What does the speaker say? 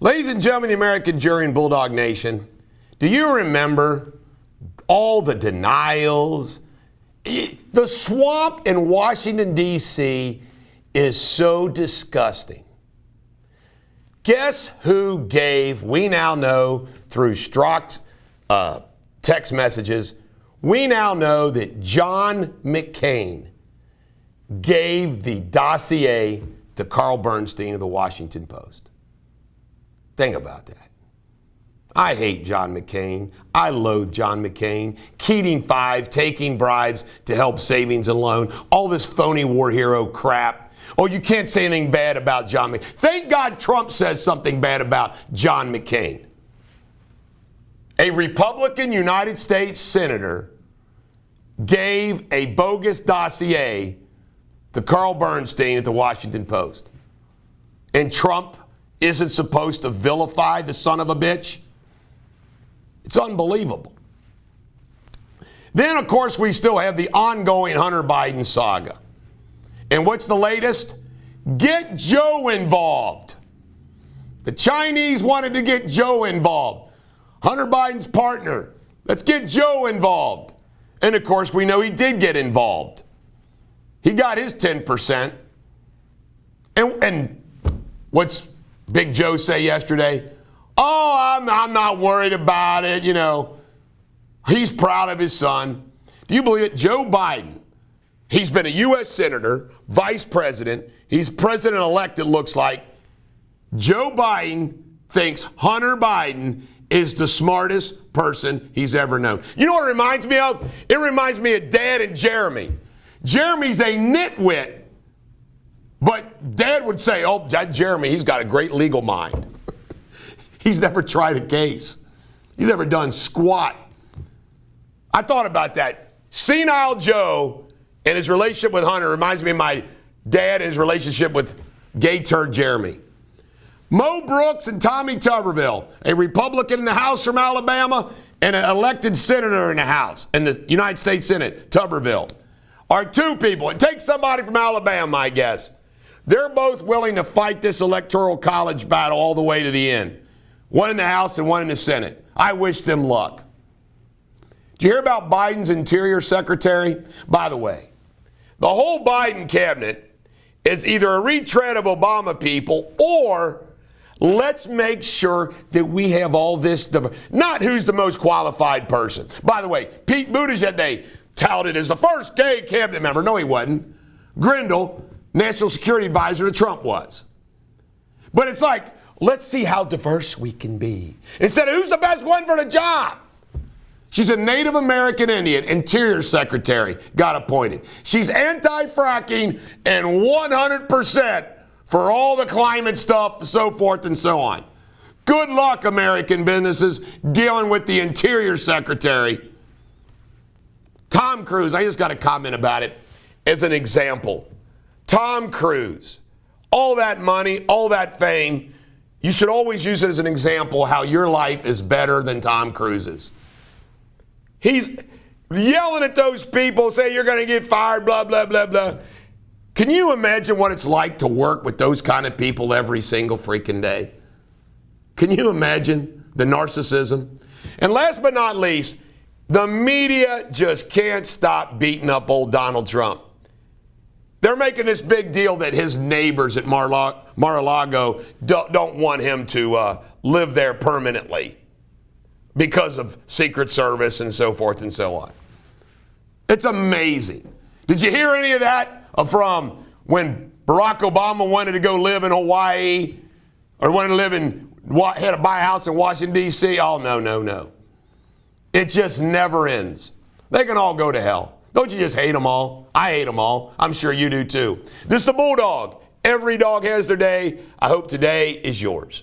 Ladies and gentlemen, the American jury and Bulldog Nation, do you remember all the denials? The swamp in Washington, D.C. is so disgusting. Guess who gave, we now know through Strzok's text messages, we now know that John McCain gave the dossier to Carl Bernstein of the Washington Post. Think about that. I hate John McCain. I loathe John McCain. Keating 5, taking bribes to help savings and loan. All this phony war hero crap. Oh, you can't say anything bad about John McCain. Thank God Trump says something bad about John McCain. A Republican United States senator gave a bogus dossier to Carl Bernstein at the Washington Post. And Trump isn't supposed to vilify the son of a bitch? It's unbelievable. Then, of course, we still have the ongoing Hunter Biden saga. And what's the latest? Get Joe involved. The Chinese wanted to get Joe involved. Hunter Biden's partner. Let's get Joe involved. And, of course, we know he did get involved. He got his 10%. And what's Big Joe say yesterday? Oh, I'm not worried about it. You know, he's proud of his son. Do you believe it? Joe Biden, he's been a U.S. senator, vice president. He's president-elect, it looks like. Joe Biden thinks Hunter Biden is the smartest person he's ever known. You know what it reminds me of? It reminds me of Dad and Jeremy. Jeremy's a nitwit. But Dad would say, oh, Jeremy, he's got a great legal mind. He's never tried a case. He's never done squat. I thought about that. Senile Joe and his relationship with Hunter reminds me of my dad and his relationship with gay turd Jeremy. Mo Brooks and Tommy Tuberville, a Republican in the House from Alabama and an elected senator in the House, in the United States Senate, Tuberville, are two people. It takes somebody from Alabama, I guess. They're both willing to fight this electoral college battle all the way to the end. One in the House and one in the Senate. I wish them luck. Did you hear about Biden's Interior Secretary? By the way, the whole Biden cabinet is either a retread of Obama people or let's make sure that we have all this, not who's the most qualified person. By the way, Pete Buttigieg, they touted as the first gay cabinet member. No, he wasn't. Grindle, National Security Advisor to Trump, was. But it's like, let's see how diverse we can be. Instead of who's the best one for the job? She's a Native American Indian, Interior Secretary, got appointed. She's anti-fracking and 100% for all the climate stuff, so forth and so on. Good luck, American businesses, dealing with the Interior Secretary. Tom Cruise, I just got to comment about it as an example. Tom Cruise, all that money, all that fame, you should always use it as an example how your life is better than Tom Cruise's. He's yelling at those people, saying you're going to get fired, blah, blah, blah, blah. Can you imagine what it's like to work with those kind of people every single freaking day? Can you imagine the narcissism? And last but not least, the media just can't stop beating up old Donald Trump. They're making this big deal that his neighbors at Mar-a-Lago don't want him to live there permanently because of Secret Service and so forth and so on. It's amazing. Did you hear any of that from when Barack Obama wanted to go live in Hawaii or wanted to had to buy a house in Washington, D.C.? Oh, no. It just never ends. They can all go to hell. Don't you just hate them all? I hate them all. I'm sure you do too. This is the Bulldog. Every dog has their day. I hope today is yours.